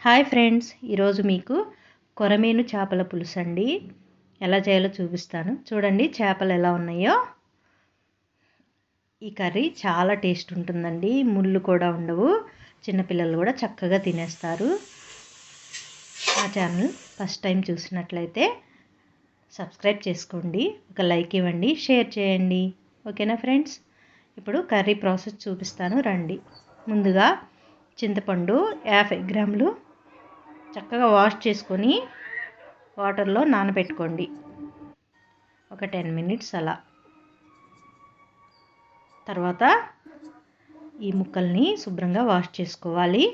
Hi friends, ఈరోజు మీకు కొరమీను చేపల పులుసు అండి ఎలా చేయాలో చూపిస్తాను. చూడండి చేపలు ఎలా ఉన్నాయో. ఈ కర్రీ చాలా టేస్ట్ ఉంటుందండి, ముళ్ళు కూడా ఉండవు, చిన్నపిల్లలు కూడా చక్కగా తినేస్తారు. మా ఛానల్ ఫస్ట్ టైం చూసినట్లయితే సబ్స్క్రైబ్ చేసుకోండి, ఒక లైక్ ఇవ్వండి, షేర్ చేయండి. ఓకేనా ఫ్రెండ్స్? ఇప్పుడు కర్రీ ప్రాసెస్ చూపిస్తాను రండి. ముందుగా చింతపండు 50 గ్రాములు చక్కగా వాష్ చేసుకొని వాటర్లో నానబెట్టుకోండి ఒక 10 మినిట్స్ అలా. తర్వాత ఈ ముక్కల్ని శుభ్రంగా వాష్ చేసుకోవాలి.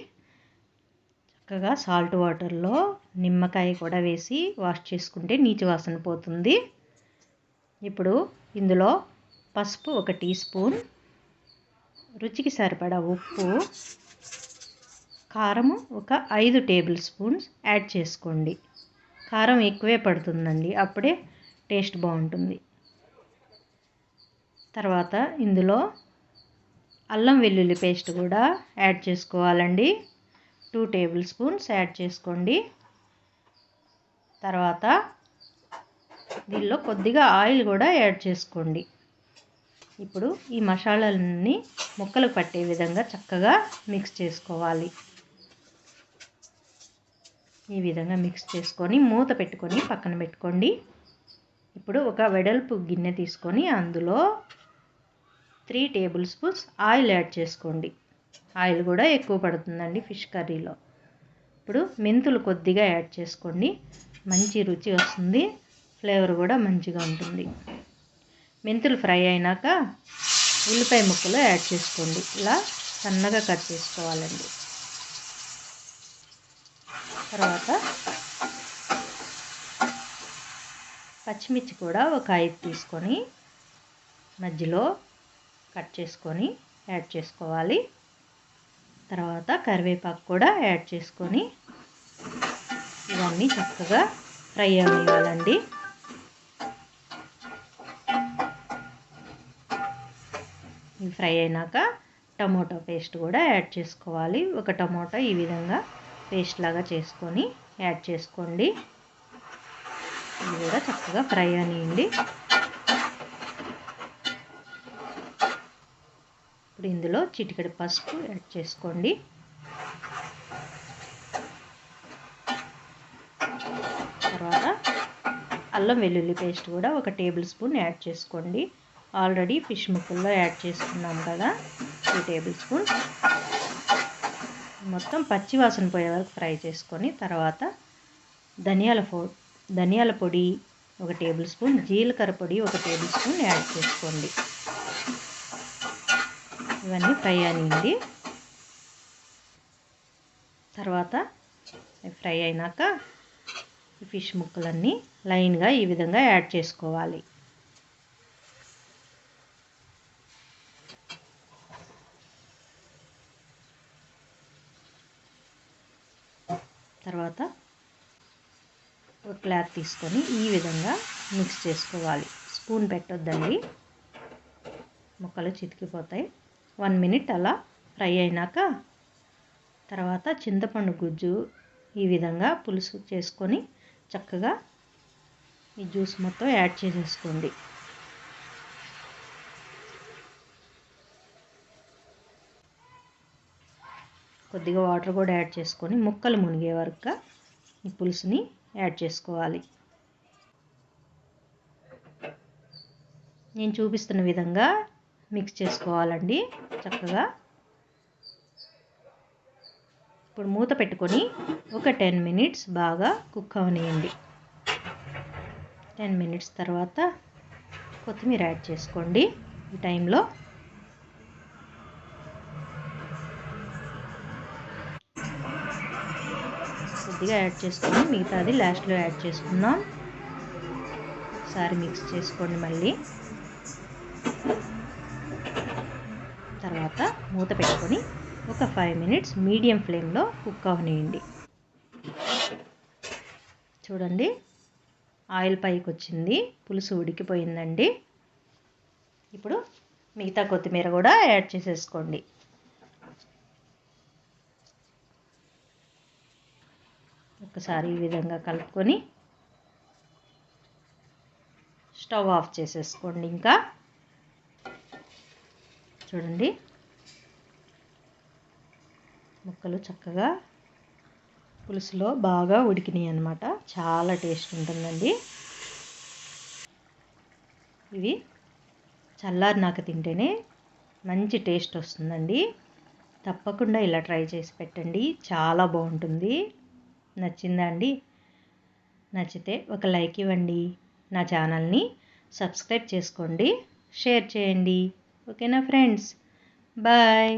చక్కగా సాల్ట్ వాటర్లో నిమ్మకాయ కూడా వేసి వాష్ చేసుకుంటే నీచు వాసన పోతుంది. ఇప్పుడు ఇందులో పసుపు 1 టీ స్పూన్, రుచికి సరిపడా ఉప్పు, కారము ఒక 5 టేబుల్ స్పూన్స్ యాడ్ చేసుకోండి. కారం ఎక్కువే పడుతుందండి, అప్పుడే టేస్ట్ బాగుంటుంది. తర్వాత ఇందులో అల్లం వెల్లుల్లి పేస్ట్ కూడా యాడ్ చేసుకోవాలండి. 2 టేబుల్ స్పూన్స్ యాడ్ చేసుకోండి. తర్వాత దీనిలో కొద్దిగా ఆయిల్ కూడా యాడ్ చేసుకోండి. ఇప్పుడు ఈ మసాలాలన్నీ ముక్కలు పట్టే విధంగా చక్కగా మిక్స్ చేసుకోవాలి. ఈ విధంగా మిక్స్ చేసుకొని మూత పెట్టుకొని పక్కన పెట్టుకోండి. ఇప్పుడు ఒక వెడల్పు గిన్నె తీసుకొని అందులో 3 టేబుల్ స్పూన్స్ ఆయిల్ యాడ్ చేసుకోండి. ఆయిల్ కూడా ఎక్కువ పడుతుందండి ఫిష్ కర్రీలో. ఇప్పుడు మెంతులు కొద్దిగా యాడ్ చేసుకోండి, మంచి రుచి వస్తుంది, ఫ్లేవర్ కూడా మంచిగా ఉంటుంది. మెంతులు ఫ్రై అయినాక ఉల్లిపాయ ముక్కలు యాడ్ చేసుకోండి. ఇలా సన్నగా కట్ చేసుకోవాలండి. తర్వాత పచ్చిమిర్చి కూడా ఒక 5 తీసుకొని మధ్యలో కట్ చేసుకొని యాడ్ చేసుకోవాలి. తర్వాత కరివేపాకు కూడా యాడ్ చేసుకొని ఇవన్నీ చక్కగా ఫ్రై అవ్వాలండి. ఇవి ఫ్రై అయినాక టమోటా పేస్ట్ కూడా యాడ్ చేసుకోవాలి. ఒక టమోటా ఈ విధంగా పేస్ట్ లాగా చేసుకొని యాడ్ చేసుకోండి. ఇది కూడా చక్కగా ఫ్రై అనియండి. ఇప్పుడు ఇందులో చిటికెడు పసుపు యాడ్ చేసుకోండి. తర్వాత అల్లం వెల్లుల్లి పేస్ట్ కూడా ఒక టేబుల్ స్పూన్ యాడ్ చేసుకోండి. ఆల్రెడీ ఫిష్ ముక్కల్లో యాడ్ చేసుకున్నాం కదా, 2 టేబుల్ స్పూన్స్. మొత్తం పచ్చి వాసన పోయే వరకు ఫ్రై చేసుకొని తర్వాత ధనియాల పొడి 1 టేబుల్ స్పూన్, జీలకర్ర పొడి 1 టేబుల్ స్పూన్ యాడ్ చేసుకోండి. ఇవన్నీ ఫ్రై అనియండి. తర్వాత ఫ్రై అయినాక ఈ ఫిష్ ముక్కలన్నీ లైన్గా ఈ విధంగా యాడ్ చేసుకోవాలి. తర్వాత ఒక క్లాత్ తీసుకొని ఈ విధంగా మిక్స్ చేసుకోవాలి. స్పూన్ పెట్టొద్దండి, ముక్కలు చితికిపోతాయి. 1 మినిట్ అలా ఫ్రై అయినాక తర్వాత చింతపండు గుజ్జు ఈ విధంగా పులుసు చేసుకొని చక్కగా ఈ జ్యూస్ మొత్తం యాడ్ చేసేసుకోండి. కొద్దిగా వాటర్ కూడా యాడ్ చేసుకొని ముక్కలు మునిగే వరకు ఈ పులుసుని యాడ్ చేసుకోవాలి. నేను చూపిస్తున్న విధంగా మిక్స్ చేసుకోవాలండి చక్కగా. ఇప్పుడు మూత పెట్టుకొని ఒక 10 మినిట్స్ బాగా కుక్ అవనియండి. 10 మినిట్స్ తర్వాత కొత్తిమీర యాడ్ చేసుకోండి. ఈ టైంలో కొద్దిగా యాడ్ చేసుకొని మిగతాది లాస్ట్లో యాడ్ చేసుకుందాం. ఒకసారి మిక్స్ చేసుకోండి మళ్ళీ. తర్వాత మూత పెట్టుకొని ఒక 5 మినిట్స్ మీడియం ఫ్లేమ్లో కుక్ అవనియండి. చూడండి ఆయిల్ పైకి వచ్చింది, పులుసు ఉడికిపోయిందండి. ఇప్పుడు మిగతా కొత్తిమీర కూడా యాడ్ చేసేసుకోండి. ఒకసారి ఈ విధంగా కలుపుకొని స్టవ్ ఆఫ్ చేసేసుకోండి. ఇంకా చూడండి ముక్కలు చక్కగా పులుసులో బాగా ఉడికినాయి అన్నమాట. చాలా టేస్ట్ ఉంటుందండి. ఇవి చల్లారినాక తింటేనే మంచి టేస్ట్ వస్తుందండి. తప్పకుండా ఇలా ట్రై చేసి పెట్టండి, చాలా బాగుంటుంది. నచ్చిందా అండి? నచ్చితే ఒక లైక్ ఇవ్వండి, నా ఛానల్ని సబ్స్క్రైబ్ చేసుకోండి, షేర్ చేయండి. ఓకేనా ఫ్రెండ్స్? బాయ్.